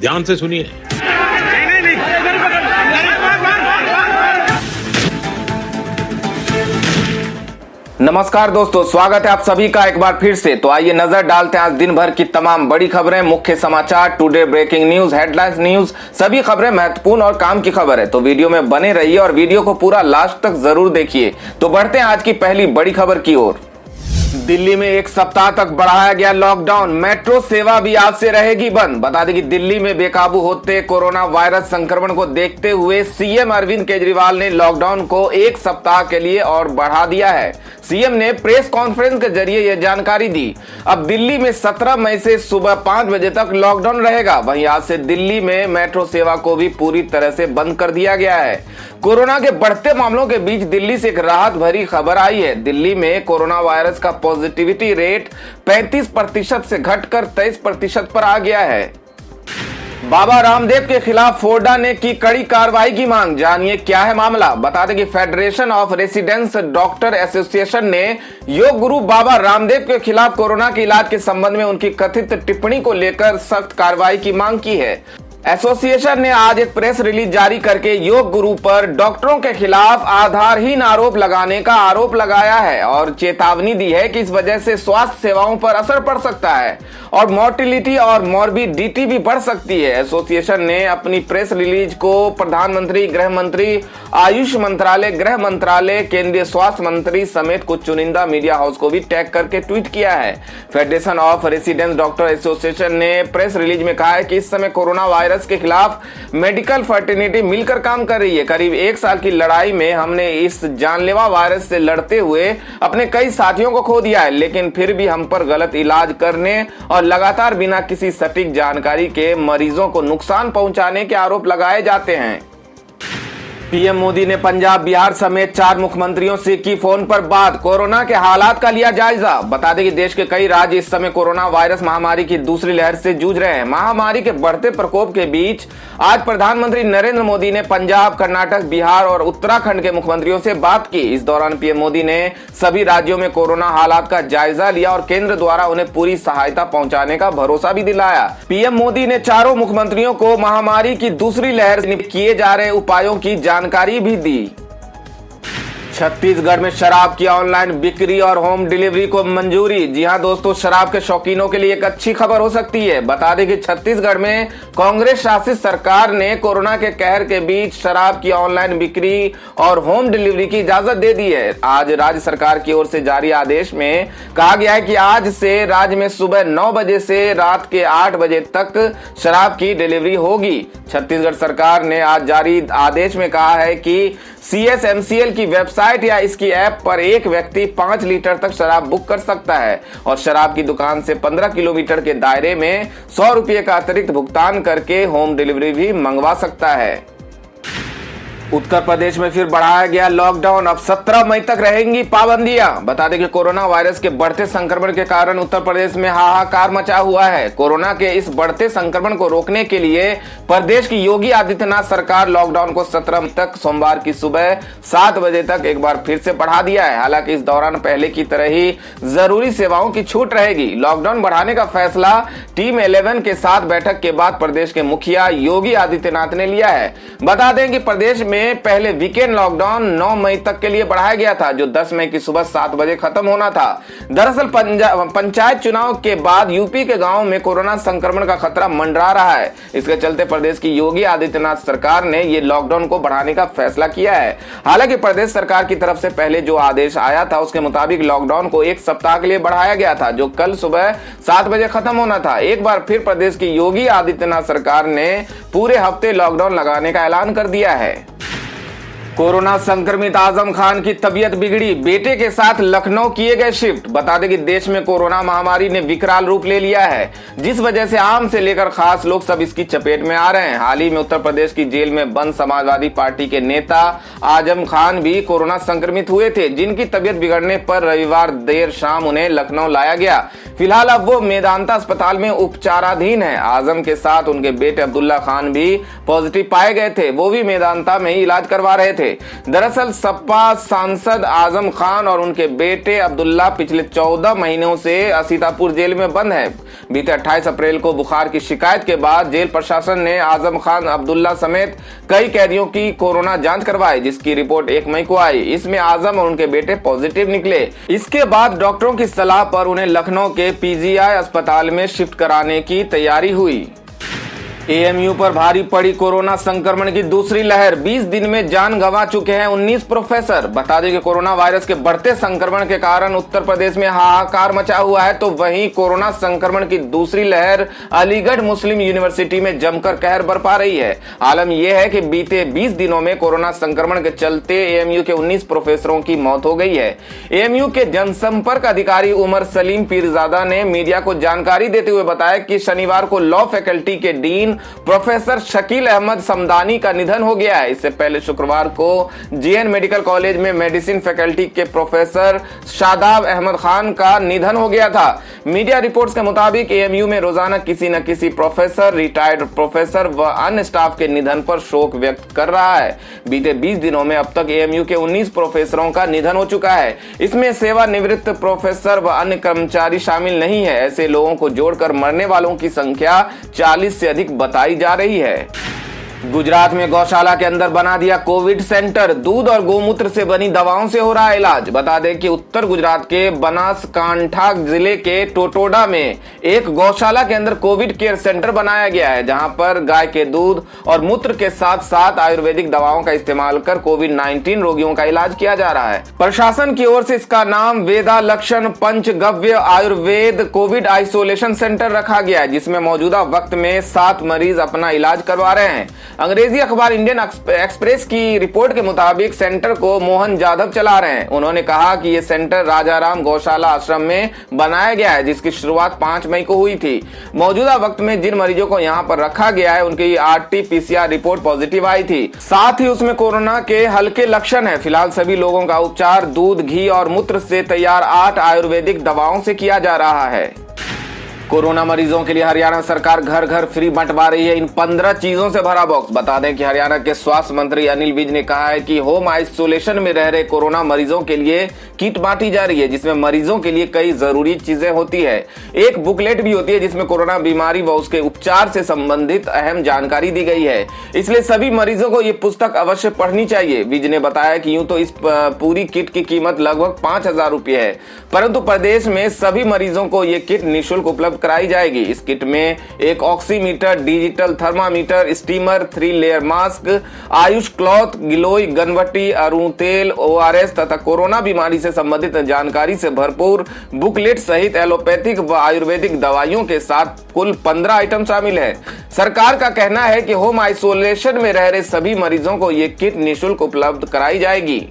ध्यान से सुनिए। नमस्कार दोस्तों, स्वागत है आप सभी का एक बार फिर से। तो आइए नजर डालते हैं आज दिन भर की तमाम बड़ी खबरें, मुख्य समाचार, today breaking news, headlines news, सभी खबरें महत्वपूर्ण और काम की खबर है। तो वीडियो में बने रहिए और वीडियो को पूरा लास्ट तक जरूर देखिए। तो बढ़ते हैं आज की पहली बड़ी खबर की ओर। दिल्ली में एक सप्ताह तक बढ़ाया गया लॉकडाउन, मेट्रो सेवा भी आज से रहेगी बंद। बता दें कि दिल्ली में बेकाबू होते कोरोना वायरस संक्रमण को देखते हुए सीएम अरविंद केजरीवाल ने लॉकडाउन को एक सप्ताह के लिए और बढ़ा दिया है। सीएम ने प्रेस कॉन्फ्रेंस के जरिए यह जानकारी दी। अब दिल्ली में 17 मई से सुबह 5 बजे तक लॉकडाउन रहेगा। वहीं आज से दिल्ली में मेट्रो सेवा को भी पूरी तरह से बंद कर दिया गया है। कोरोना के बढ़ते मामलों के बीच दिल्ली से एक राहत भरी खबर आई है। दिल्ली में कोरोना वायरस का पॉजिटिविटी रेट 35% से घटकर 23% पर आ गया है। बाबा रामदेव के खिलाफ फोर्डा ने की कड़ी कार्रवाई की मांग, जानिए क्या है मामला। बता दें कि federation of residence doctor association ने योग गुरु बाबा रामदेव के खिलाफ कोरोना के इलाज के संबंध में उनकी कथित टिप्पणी को लेकर सख्त कार्रवाई की मांग की है। एसोसिएशन ने आज एक प्रेस रिलीज जारी करके योग गुरु पर डॉक्टरों के खिलाफ आधारहीन आरोप लगाने का आरोप लगाया है और चेतावनी दी है कि इस वजह से स्वास्थ्य सेवाओं पर असर पड़ सकता है और मोर्टिलिटी और मॉर्बिडिटी भी बढ़ सकती है। एसोसिएशन ने अपनी प्रेस रिलीज को प्रधानमंत्री, गृह मंत्री, आयुष मंत्रालय, गृह मंत्रालय, केंद्रीय स्वास्थ्य मंत्री समेत कुछ चुनिंदा मीडिया हाउस को भी टैग करके ट्वीट किया है। Federation of residence doctor association ने प्रेस रिलीज में कहा है कि इस समय कोरोना वायरस के खिलाफ मेडिकल फर्टिनिटी मिलकर काम कर रही है। करीब 1 साल की लड़ाई में हमने इस जानलेवा वायरस से लड़ते हुए अपने कई साथियों को खो दिया है, लेकिन फिर भी हम पर गलत इलाज करने और लगातार बिना किसी सटीक जानकारी के मरीजों को नुकसान पहुंचाने के आरोप लगाए जाते हैं। पीएम मोदी ने पंजाब, बिहार समेत 4 मुख्यमंत्रियों से की फोन पर बात, कोरोना के हालात का लिया जायजा। बता दें कि देश के कई राज्य इस समय कोरोना वायरस महामारी की दूसरी लहर से जूझ रहे हैं। महामारी के बढ़ते प्रकोप के बीच आज प्रधानमंत्री नरेंद्र मोदी ने पंजाब, कर्नाटक, बिहार और उत्तराखंड के मुख्यमंत्रियों से बात की। इस दौरान पीएम मोदी ने सभी राज्यों में कोरोना हालात का जायजा लिया और केंद्र द्वारा उन्हें पूरी सहायता पहुंचाने का भरोसा भी दिलाया। पीएम मोदी ने चारों मुख्यमंत्रियों को महामारी की दूसरी लहर से किए जा रहे उपायों की जानकारी भी दी। छत्तीसगढ़ में शराब की ऑनलाइन बिक्री और होम डिलीवरी को मंजूरी। जी हां दोस्तों, शराब के शौकीनों के लिए एक अच्छी खबर हो सकती है। बता दें कि छत्तीसगढ़ में कांग्रेस शासित सरकार ने कोरोना के कहर के बीच शराब की ऑनलाइन बिक्री और होम डिलीवरी की इजाजत दे दी है। आज राज्य सरकार की ओर से जारी आदेश में कहा गया है कि आज से राज्य में सुबह 9 बजे से रात के 8 बजे तक शराब की डिलीवरी होगी। छत्तीसगढ़ सरकार ने आज जारी आदेश में कहा है कि CSMCL की वेबसाइट या इसकी ऐप पर एक व्यक्ति 5 लीटर तक शराब बुक कर सकता है और शराब की दुकान से 15 किलोमीटर के दायरे में 100 रुपये का अतिरिक्त भुगतान करके होम डिलीवरी भी मंगवा सकता है। उत्तर प्रदेश में फिर बढ़ाया गया लॉकडाउन, अब 17 मई तक रहेंगी पाबंदियां। बता दें कि कोरोना वायरस के बढ़ते संक्रमण के कारण उत्तर प्रदेश में हाहाकार मचा हुआ है। कोरोना के इस बढ़ते संक्रमण को रोकने के लिए प्रदेश की योगी आदित्यनाथ सरकार लॉकडाउन को 17 मई तक सोमवार की सुबह 7 बजे तक एक बार फिर से बढ़ा दिया है। हालांकि इस दौरान पहले की तरह ही जरूरी सेवाओं की छूट रहेगी। लॉकडाउन बढ़ाने का फैसला टीम 11 के साथ बैठक के बाद प्रदेश के मुखिया योगी आदित्यनाथ ने लिया है। बता दें कि प्रदेश में पहले वीकेंड लॉकडाउन 9 मई तक के लिए बढ़ाया गया था, जो 10 मई की सुबह 7 बजे खत्म होना था। दरअसल पंचायत चुनाव के बाद यूपी के गांवों में कोरोना संक्रमण का खतरा मंडरा रहा है। इसके चलते प्रदेश की योगी आदित्यनाथ सरकार ने ये लॉकडाउन को बढ़ाने का फैसला किया है। हालांकि प्रदेश सरकार की तरफ से पहले जो आदेश आया था उसके मुताबिक लॉकडाउन को एक सप्ताह के लिए बढ़ाया गया था, जो कल सुबह 7 बजे खत्म होना था। एक बार फिर प्रदेश की योगी आदित्यनाथ सरकार ने पूरे हफ्ते लॉकडाउन लगाने का ऐलान कर दिया है। कोरोना संक्रमित आजम खान की तबीयत बिगड़ी, बेटे के साथ लखनऊ किए गए शिफ्ट। बता दें कि देश में कोरोना महामारी ने विकराल रूप ले लिया है, जिस वजह से आम से लेकर खास लोग सब इसकी चपेट में आ रहे हैं। हाल ही में उत्तर प्रदेश की जेल में बंद समाजवादी पार्टी के नेता आजम खान भी कोरोना संक्रमित हुए थे, जिनकी तबीयत बिगड़ने पर रविवार देर शाम उन्हें लखनऊ लाया गया। फिलहाल अब वो मेदांता अस्पताल में उपचाराधीन है। आजम के साथ उनके बेटे अब्दुल्ला खान भी पॉजिटिव पाए गए थे, वो भी मेदांता में ही इलाज करवा रहे थे। दरअसल सपा सांसद आजम खान और उनके बेटे अब्दुल्ला पिछले 14 महीनों से सीतापुर जेल में बंद है। बीते 28 अप्रैल को बुखार की शिकायत के बाद जेल प्रशासन ने आजम खान, अब्दुल्ला समेत कई कैदियों की कोरोना जांच करवाई, जिसकी रिपोर्ट 1 मई को आई। इसमें आजम और उनके बेटे पॉजिटिव निकले। इसके बाद डॉक्टरों की सलाह पर उन्हें लखनऊ के पीजीआई अस्पताल में शिफ्ट कराने की तैयारी हुई। एएमयू पर भारी पड़ी कोरोना संक्रमण की दूसरी लहर। 20 दिन में जान गंवा चुके हैं 19 प्रोफेसर। बता दें कि कोरोना वायरस के बढ़ते संक्रमण के कारण उत्तर प्रदेश में हाहाकार मचा हुआ है, तो वहीं कोरोना संक्रमण की दूसरी लहर अलीगढ़ मुस्लिम यूनिवर्सिटी में जमकर कहर बरपा रही है। आलम यह है कि बीते 20 दिनों में कोरोना संक्रमण के चलते एएमयू के 19 प्रोफेसरों की मौत हो गई है। एएमयू के जनसंपर्क अधिकारी उमर सलीम पीरजादा ने मीडिया को जानकारी देते हुए बताया कि शनिवार को लॉ फैकल्टी के डीन प्रोफेसर शकील अहमद समदानी का निधन हो गया है। इससे पहले शुक्रवार को जेएन मेडिकल कॉलेज में मेडिसिन फैकल्टी के प्रोफेसर शादाब अहमद खान का निधन हो गया था। मीडिया रिपोर्ट्स के मुताबिक एएमयू में रोजाना किसी न किसी प्रोफेसर, रिटायर्ड प्रोफेसर व अन्य स्टाफ के निधन पर शोक व्यक्त कर रहा है। बीते 20 दिनों में अब तक एएमयू के 19 प्रोफेसरों का निधन हो चुका है। इसमें सेवानिवृत्त प्रोफेसर व अन्य कर्मचारी शामिल नहीं है। ऐसे लोगों को जोड़कर मरने वालों की संख्या 40 से अधिक बताई जा रही है। गुजरात में गौशाला के अंदर बना दिया कोविड सेंटर। दूध और गोमूत्र से बनी दवाओं से हो रहा है इलाज। बता दें कि उत्तर गुजरात के बनासकांठा जिले के टोटोडा में एक गौशाला के अंदर कोविड केयर सेंटर बनाया गया है, जहां पर गाय के दूध और मूत्र के साथ साथ आयुर्वेदिक दवाओं का इस्तेमाल कर कोविड-19 रोगियों का इलाज किया जा रहा है। प्रशासन की ओर से इसका नाम वेदा लक्षण पंचगव्य आयुर्वेद कोविड आइसोलेशन सेंटर रखा गया है, जिसमें मौजूदा वक्त में 7 मरीज अपना इलाज करवा रहे हैं। अंग्रेजी अखबार इंडियन एक्सप्रेस की रिपोर्ट के मुताबिक सेंटर को मोहन जाधव चला रहे हैं। उन्होंने कहा कि यह सेंटर राजाराम गौशाला आश्रम में बनाया गया है, जिसकी शुरुआत 5 मई को हुई थी। मौजूदा वक्त में जिन मरीजों को यहां पर रखा गया है, उनकी RT-PCR रिपोर्ट पॉजिटिव आई थी। साथ ही उसमें कोरोना के हल्के लक्षण है। फिलहाल सभी लोगों का उपचार दूध, घी और मूत्र से तैयार 8 आयुर्वेदिक दवाओं से किया जा रहा है। कोरोना मरीजों के लिए हरियाणा सरकार घर घर फ्री बंटवा रही है इन 15 चीजों से भरा बॉक्स। बता दें कि हरियाणा के स्वास्थ्य मंत्री अनिल विज ने कहा है कि होम आइसोलेशन में रह रहे कोरोना मरीजों के लिए किट बांटी जा रही है, जिसमें मरीजों के लिए कई जरूरी चीजें होती है। एक बुकलेट भी होती है जिसमें कोरोना बीमारी व उसके उपचार से संबंधित अहम जानकारी दी गई है, इसलिए सभी मरीजों को ये पुस्तक अवश्य पढ़नी चाहिए। विज ने बताया कि यूं तो इस पूरी किट की कीमत लगभग 5,000 रुपये है, परंतु प्रदेश में सभी मरीजों को ये किट निःशुल्क उपलब्ध कराई जाएगी। इस किट में एक oximeter, digital thermometer, steamer, 3 layer mask, Ayush cloth, गिलोय, गनवटी, अरुण तेल, ORS तथा कोरोना बीमारी से संबंधित जानकारी से भरपूर बुकलेट सहित एलोपैथिक व आयुर्वेदिक दवाइयों के साथ कुल 15 आइटम शामिल है। सरकार का कहना है कि होम आइसोलेशन में रह रहे सभी मरीजों को ये किट निःशुल्क उपलब्ध कराई जाएगी।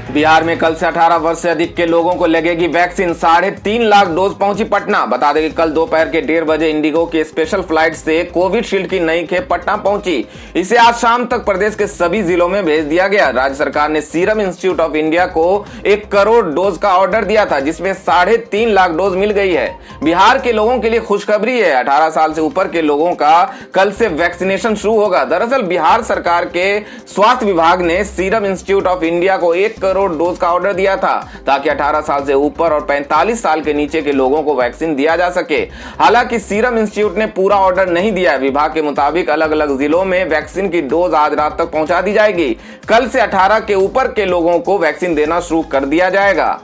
बिहार में कल से 18 वर्ष से अधिक के लोगों को लगेगी वैक्सीन। 3.5 लाख डोज पहुंची पटना। बता दें कि कल दोपहर के 1:30 बजे इंडिगो के स्पेशल फ्लाइट से कोविशील्ड की नई खेप पटना पहुंची। इसे आज शाम तक प्रदेश के सभी जिलों में भेज दिया गया। राज्य सरकार ने सीरम इंस्टीट्यूट ऑफ इंडिया को 1 करोड़ डोज का ऑर्डर दिया था, जिसमें 3.5 लाख डोज मिल गई है। बिहार के लोगों के लिए खुशखबरी है, 18 साल से ऊपर के लोगों का कल से वैक्सीनेशन शुरू होगा। दरअसल बिहार सरकार के स्वास्थ्य विभाग ने सीरम इंस्टीट्यूट ऑफ इंडिया को 1 करोड़ डोज का ऑर्डर दिया था, ताकि 18 साल से ऊपर और 45 साल के नीचे के लोगों को वैक्सीन दिया जा सके। हालांकि सीरम इंस्टीट्यूट ने पूरा ऑर्डर नहीं दिया है। विभाग के मुताबिक अलग अलग जिलों में वैक्सीन की डोज आज रात तक पहुंचा दी जाएगी। कल से 18 के ऊपर के लोगों को वैक्सीन देना शुरू कर दिया जाएगा।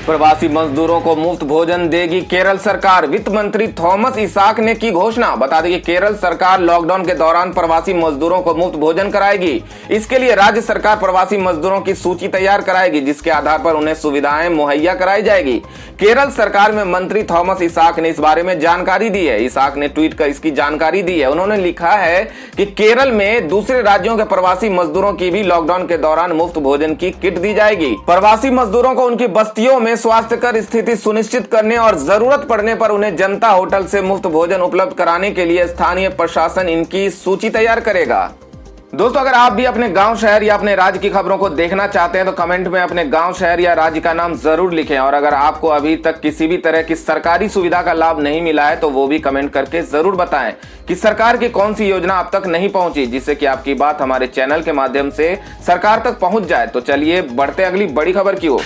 प्रवासी मजदूरों को मुफ्त भोजन देगी केरल सरकार। वित्त मंत्री थॉमस इसाक ने की घोषणा। बता दें कि केरल सरकार लॉकडाउन के दौरान प्रवासी मजदूरों को मुफ्त भोजन कराएगी। इसके लिए राज्य सरकार प्रवासी मजदूरों की सूची तैयार कराएगी, जिसके आधार पर उन्हें सुविधाएं मुहैया कराई जाएगी। केरल सरकार में मंत्री थॉमस इसाक ने इस बारे में जानकारी दी है। इसाक ने ट्वीट कर इसकी जानकारी दी है। उन्होंने लिखा है कि केरल में दूसरे राज्यों के प्रवासी मजदूरों की भी लॉकडाउन के दौरान मुफ्त भोजन की किट दी जाएगी। प्रवासी मजदूरों को उनकी बस्तियों में स्वास्थ्यकर स्थिति सुनिश्चित करने और जरूरत पड़ने पर उन्हें जनता होटल से मुफ्त भोजन उपलब्ध कराने के लिए स्थानीय प्रशासन इनकी सूची तैयार करेगा। दोस्तों, अगर आप भी अपने गांव, शहर या अपने राज्य की खबरों को देखना चाहते हैं तो कमेंट में अपने गांव, शहर या राज्य का नाम जरूर लिखें। और अगर आपको अभी तक किसी भी तरह की सरकारी सुविधा का लाभ नहीं मिला है तो वो भी कमेंट करके जरूर बताएं कि सरकार की कौन सी योजना अब तक नहीं पहुंची, जिससे कि आपकी बात हमारे चैनल के माध्यम से सरकार तक पहुंच जाए। तो चलिए बढ़ते अगली बड़ी खबर की ओर।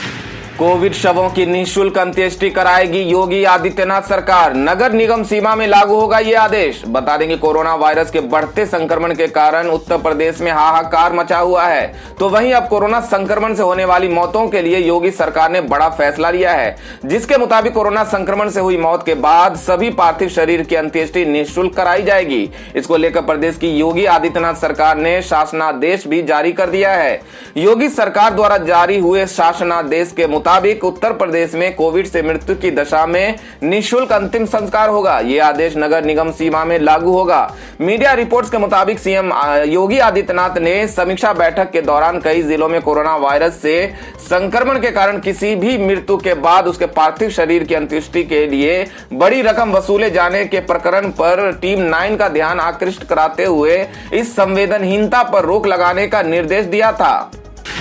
कोविड शवों की निःशुल्क अंत्येष्टि कराएगी योगी आदित्यनाथ सरकार, नगर निगम सीमा में लागू होगा ये आदेश। बता देंगे कोरोना वायरस के बढ़ते संक्रमण के कारण उत्तर प्रदेश में हाहाकार मचा हुआ है, तो वहीं अब कोरोना संक्रमण से होने वाली मौतों के लिए योगी सरकार ने बड़ा फैसला लिया है, जिसके मुताबिक कोरोना संक्रमण से हुई मौत के बाद सभी पार्थिव शरीर की अंत्येष्टि निःशुल्क कराई जाएगी। इसको लेकर प्रदेश की योगी आदित्यनाथ सरकार ने शासनादेश भी जारी कर दिया है। योगी सरकार द्वारा जारी हुए शासनादेश के मुताबिक उत्तर प्रदेश में कोविड से मृत्यु की दशा में निःशुल्क अंतिम संस्कार होगा। यह आदेश नगर निगम सीमा में लागू होगा। मीडिया रिपोर्ट्स के मुताबिक सीएम योगी आदित्यनाथ ने समीक्षा बैठक के दौरान कई जिलों में कोरोना वायरस से संक्रमण के कारण किसी भी मृत्यु के बाद उसके पार्थिव शरीर की अंत्येष्टि के लिए बड़ी रकम वसूले जाने के प्रकरण पर टीम 9 का ध्यान आकृष्ट कराते हुए इस संवेदनहीनता पर रोक लगाने का निर्देश दिया था।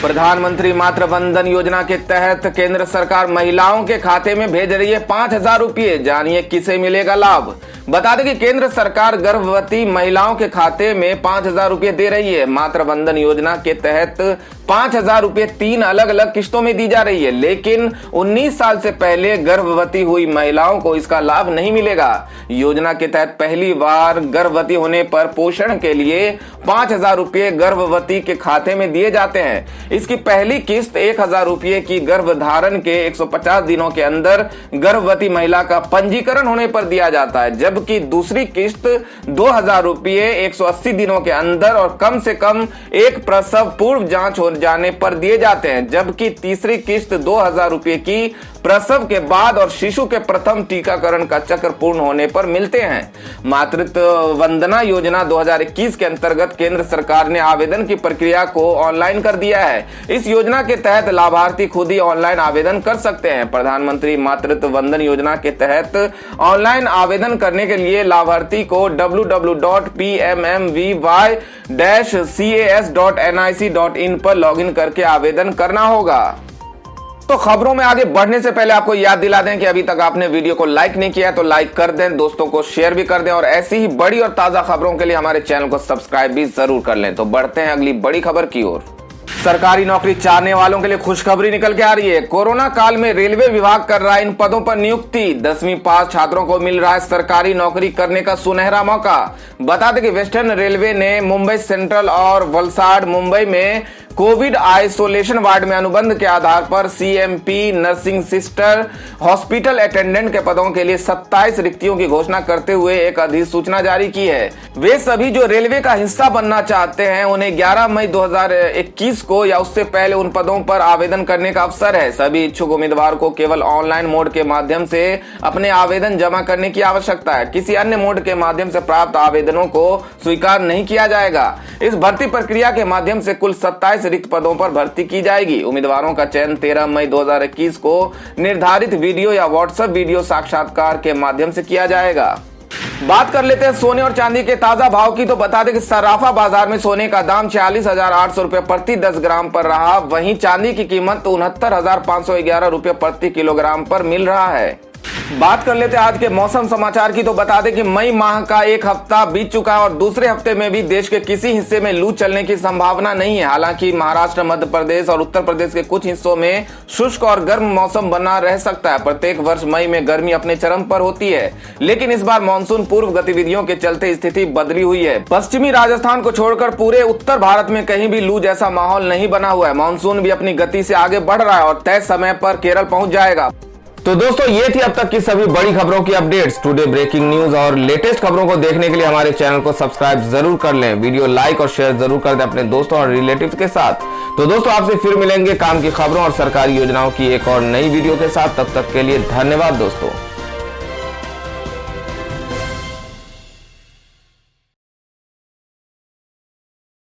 प्रधानमंत्री मातृ वंदन योजना के तहत केंद्र सरकार महिलाओं के खाते में भेज रही है 5,000 रुपये। जानिए किसे मिलेगा लाभ। बता दें कि केंद्र सरकार गर्भवती महिलाओं के खाते में 5,000 रुपये दे रही है। मातृ वंदन योजना के तहत 5,000 रुपये 3 अलग अलग किस्तों में दी जा रही है, लेकिन 19 साल से पहले गर्भवती हुई महिलाओं को इसका लाभ नहीं मिलेगा। योजना के तहत पहली बार गर्भवती होने पर पोषण के लिए 5,000 रुपये गर्भवती के खाते में दिए जाते हैं। इसकी पहली किस्त 1,000 रुपये की गर्भधारण के 150 दिनों के अंदर गर्भवती महिला का पंजीकरण होने पर दिया जाता है, जबकि दूसरी किस्त 2,000 रुपये 180 दिनों के अंदर और कम से कम एक प्रसव पूर्व जांच हो जाने पर दिए जाते हैं, जबकि तीसरी किस्त 2,000 रुपये की प्रसव के बाद और शिशु के प्रथम टीकाकरण का चक्र पूर्ण होने पर मिलते हैं। मातृत्व वंदना योजना 2021 के अंतर्गत केंद्र सरकार ने आवेदन की प्रक्रिया को ऑनलाइन कर दिया है। इस योजना के तहत लाभार्थी खुद ही ऑनलाइन आवेदन कर सकते हैं। प्रधानमंत्री मातृत्व वंदन योजना के तहत ऑनलाइन आवेदन करने के लिए लाभार्थी को www.pmmvy-cas.nic.in पर लॉगिन करके आवेदन करना होगा। तो खबरों में आगे बढ़ने से पहले आपको याद दिला दें कि अभी तक आपने वीडियो को लाइक नहीं किया तो लाइक कर दें, दोस्तों को शेयर भी कर दें और ऐसी ही बड़ी और ताजा खबरों के लिए हमारे चैनल को सब्सक्राइब भी जरूर कर लें। तो बढ़ते हैं अगली बड़ी खबर की ओर। सरकारी नौकरी चाहने वालों के लिए खुशखबरी निकल के आ रही है। कोरोना काल में रेलवे विभाग कर रहा है इन पदों पर नियुक्ति। 10वीं पास छात्रों को मिल रहा है सरकारी नौकरी करने का सुनहरा मौका। बता दें कि वेस्टर्न रेलवे ने मुंबई सेंट्रल और वलसाड मुंबई में कोविड आइसोलेशन वार्ड में अनुबंध के आधार पर CMP, nursing sister, hospital attendant के पदों के लिए 27 रिक्तियों की घोषणा करते हुए एक अधिसूचना जारी की है। वे सभी जो रेलवे का हिस्सा बनना चाहते हैं उन्हें 11 मई 2021 को या उससे पहले उन पदों पर आवेदन करने का अवसर है। सभी इच्छुक उम्मीदवार को केवल ऑनलाइन मोड के माध्यम से अपने आवेदन जमा करने की आवश्यकता है। किसी अन्य मोड के माध्यम से प्राप्त आवेदनों को स्वीकार नहीं किया जाएगा। इस भर्ती प्रक्रिया के माध्यम से कुल 27 रिक्त पदों पर भर्ती की जाएगी। उम्मीदवारों का चयन 13 मई 2021 को निर्धारित वीडियो या व्हाट्सएप वीडियो साक्षात्कार के माध्यम से किया जाएगा। बात कर लेते हैं सोने और चांदी के ताजा भाव की। तो बता दें कि सराफा बाजार में सोने का दाम 46,800 रुपए प्रति 10 ग्राम पर रहा, वहीं चांदी की कीमत 69,511 रुपए प्रति किलोग्राम पर मिल रहा है। बात कर लेते हैं आज के मौसम समाचार की। तो बता दें कि मई माह का एक हफ्ता बीत चुका है और दूसरे हफ्ते में भी देश के किसी हिस्से में लू चलने की संभावना नहीं है। हालांकि महाराष्ट्र, मध्य प्रदेश और उत्तर प्रदेश के कुछ हिस्सों में शुष्क और गर्म मौसम बना रह सकता है। प्रत्येक वर्ष मई में गर्मी अपने चरम पर होती है, लेकिन इस बार मानसून पूर्व गतिविधियों के चलते स्थिति बदली हुई है। पश्चिमी राजस्थान को छोड़कर पूरे उत्तर भारत में कहीं भी लू जैसा माहौल नहीं बना हुआ है। मानसून भी अपनी गति से आगे बढ़ रहा है और तय समय पर केरल पहुंच जाएगा। तो दोस्तों ये थी अब तक की सभी बड़ी खबरों की अपडेट्स। टुडे ब्रेकिंग न्यूज और लेटेस्ट खबरों को देखने के लिए हमारे चैनल को सब्सक्राइब जरूर कर लें। वीडियो लाइक और शेयर जरूर कर दें अपने दोस्तों और रिलेटिव्स के साथ। तो दोस्तों आपसे फिर मिलेंगे काम की खबरों और सरकारी योजनाओं की एक और नई वीडियो के साथ। तब तक के लिए धन्यवाद दोस्तों।